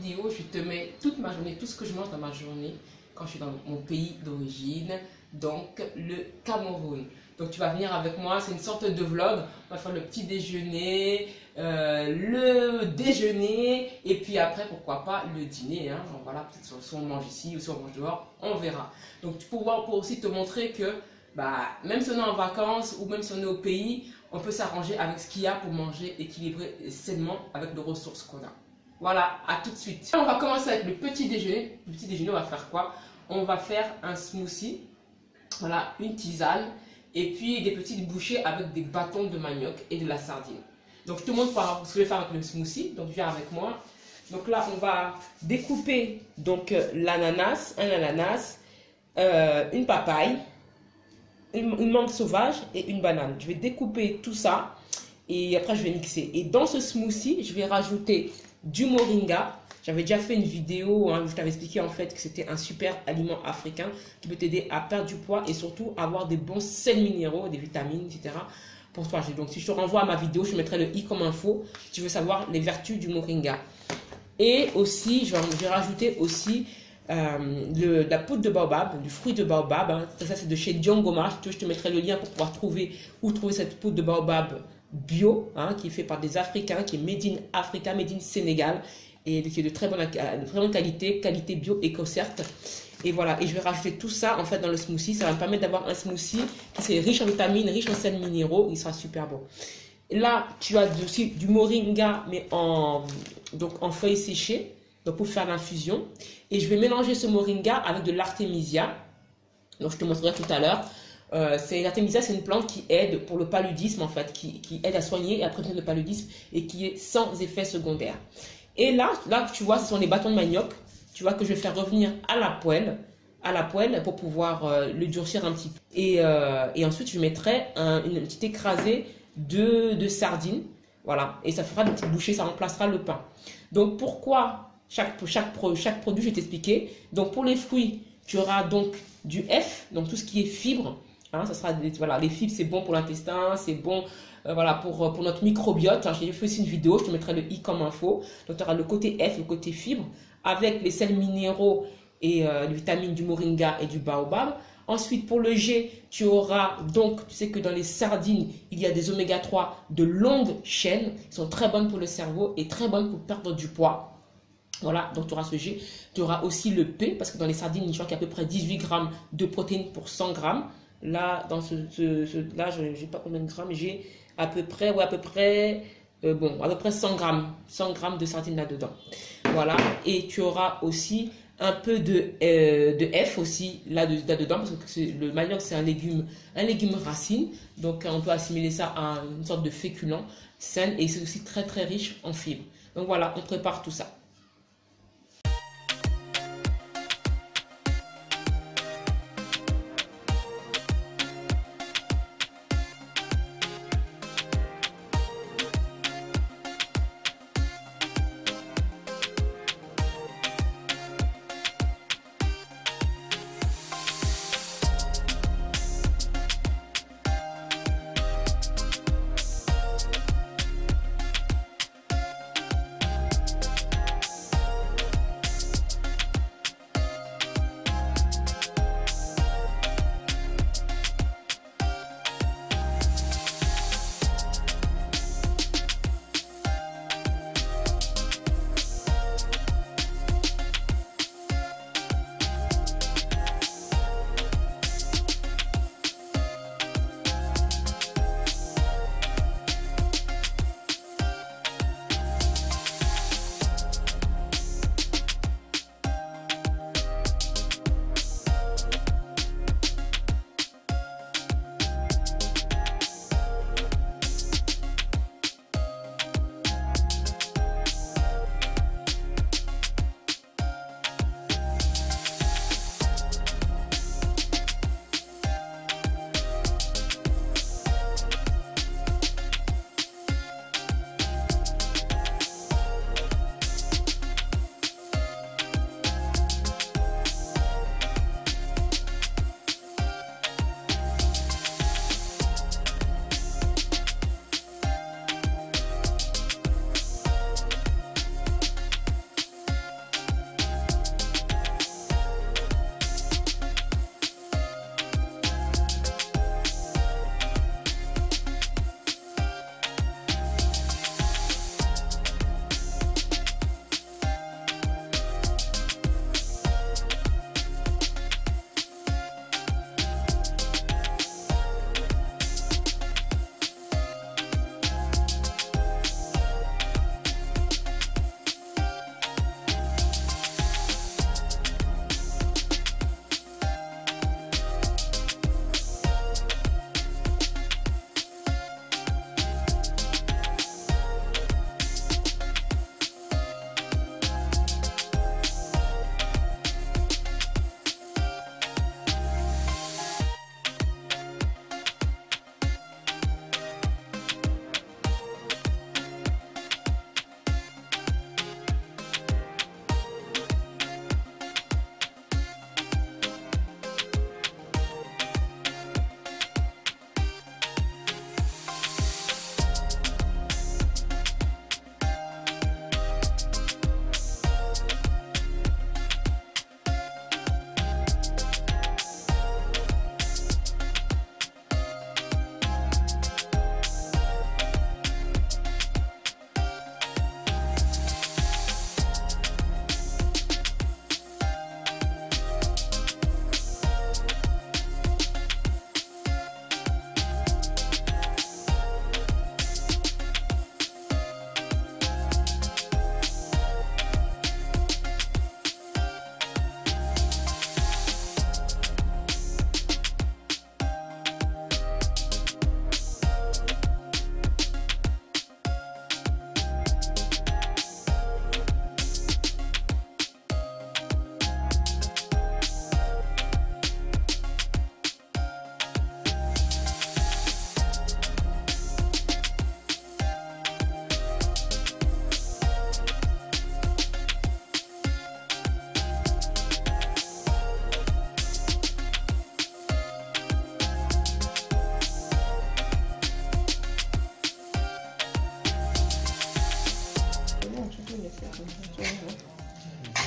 vidéo, je te mets toute ma journée, tout ce que je mange dans ma journée quand je suis dans mon pays d'origine, donc le Cameroun. Donc tu vas venir avec moi, c'est une sorte de vlog. On va faire le petit déjeuner, le déjeuner, et puis après, pourquoi pas, le dîner. Hein. Donc, voilà, peut-être si on mange ici ou si on mange dehors, on verra. Donc pour aussi te montrer que même si on est en vacances ou même si on est au pays, on peut s'arranger avec ce qu'il y a pour manger équilibré et sainement avec les ressources qu'on a. Voilà, à tout de suite. On va commencer avec le petit déjeuner. Le petit déjeuner, on va faire quoi? On va faire un smoothie, voilà, une tisane, et puis des petites bouchées avec des bâtons de manioc et de la sardine. Donc je te montre ce que je vais faire avec le smoothie, donc viens avec moi. Donc là, on va découper donc l'ananas, un ananas, une papaye, une mangue sauvage et une banane. Je vais découper tout ça et après je vais mixer. Et dans ce smoothie, je vais rajouter du moringa. J'avais déjà fait une vidéo où je t'avais expliqué en fait que c'était un super aliment africain qui peut t'aider à perdre du poids et surtout avoir des bons sels minéraux, des vitamines, etc. pour toi. Donc si je te renvoie à ma vidéo, je mettrai le i comme info si tu veux savoir les vertus du moringa. Et aussi, je vais rajouter aussi la poudre de baobab, du fruit de baobab. Hein. Ça c'est de chez Diongoma. Je te mettrai le lien pour pouvoir trouver cette poudre de baobab bio, hein, qui est fait par des Africains, qui est made in Africa, made in Sénégal, et qui est de très bonne qualité bio éco-cert. Et voilà, et je vais rajouter tout ça en fait dans le smoothie. Ça va me permettre d'avoir un smoothie qui est riche en vitamines, riche en sels minéraux. Il sera super bon. Et là, tu as aussi du moringa, mais en feuilles séchées, donc pour faire l'infusion. Et je vais mélanger ce moringa avec de l'artémisia. Donc je te montrerai tout à l'heure. L'artémisia, c'est une plante qui aide pour le paludisme en fait, qui aide à soigner et à prévenir le paludisme et qui est sans effet secondaire. Et là tu vois, ce sont les bâtons de manioc. Tu vois que je vais faire revenir à la poêle pour pouvoir le durcir un petit peu. Et ensuite, je mettrai une petite écrasée de sardines. Voilà, et ça fera des petites bouchées, ça remplacera le pain. Donc pourquoi chaque produit, je vais t'expliquer. Donc pour les fruits, tu auras donc du F, donc tout ce qui est fibres. Hein, ça sera voilà, les fibres, c'est bon pour l'intestin, c'est bon voilà, pour notre microbiote. J'ai fait aussi une vidéo, je te mettrai le i comme info. Donc tu auras le côté F, le côté fibre, avec les sels minéraux et les vitamines du moringa et du baobab. Ensuite, pour le G, tu auras donc, tu sais que dans les sardines, il y a des oméga 3 de longue chaîne, qui sont très bonnes pour le cerveau et très bonnes pour perdre du poids. Voilà, donc tu auras ce G. Tu auras aussi le P, parce que dans les sardines, je crois qu'il y a à peu près 18 grammes de protéines pour 100 grammes. Là, dans là, je n'ai pas combien de grammes, j'ai à peu près, ouais, à peu près 100 grammes de sardines là-dedans. Voilà, et tu auras aussi un peu de F aussi là-dedans, parce que le manioc, c'est un légume racine, donc on peut assimiler ça à une sorte de féculent sain, et c'est aussi très très riche en fibres. Donc voilà, on prépare tout ça.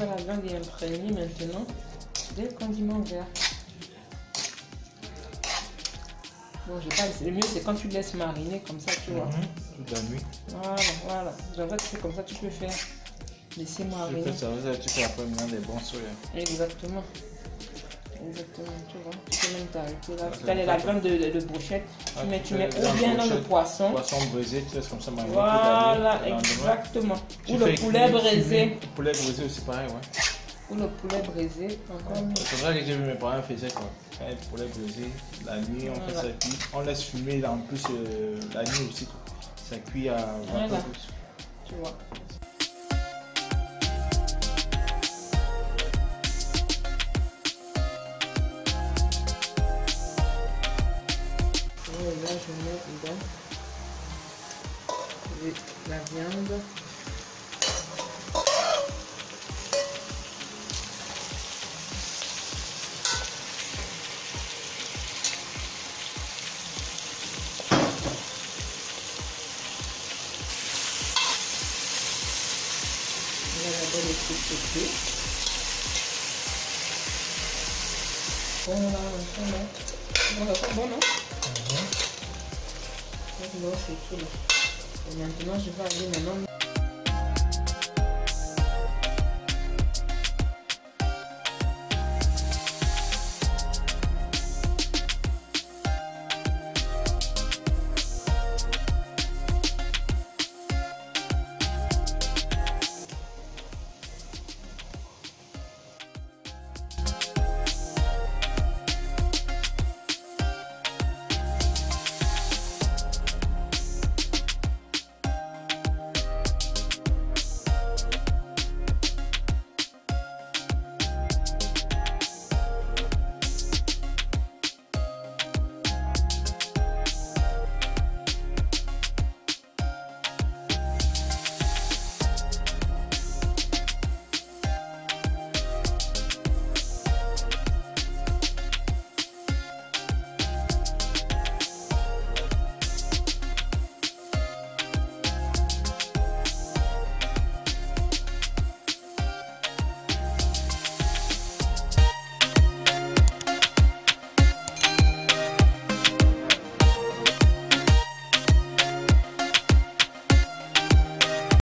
que la viande est imprégnée maintenant des condiments verts. Bon, j'ai pas laissé. Le mieux, c'est quand tu laisses mariner comme ça, tu vois. Toute la nuit. Voilà. En fait, c'est comme ça que tu peux faire. Laisser mariner. Ça veut dire que tu fais après maintenant des bons soya. Exactement. Tu vois. Tu peux même t'arrêter là. Tu as la viande de brochette. Tu mets ou bien dans le poisson. Poisson braisé, tu laisses comme ça mariner. Voilà, exactement. Ou le poulet braisé. Le poulet braisé aussi, pareil, ouais. Ou le poulet braisé, encore mieux. C'est vrai que j'ai vu mes parents faisaient quoi. Quand le poulet braisé, la nuit, on fait ça cuit. On laisse fumer en plus la nuit aussi. Quoi. Ça cuit à 20 voilà. Tu vois. Et là, je mets dedans la viande. On va d'abord les sauter. Bon, là, bon, non? Non, c'est tout là. Et maintenant, je vais aller maintenant.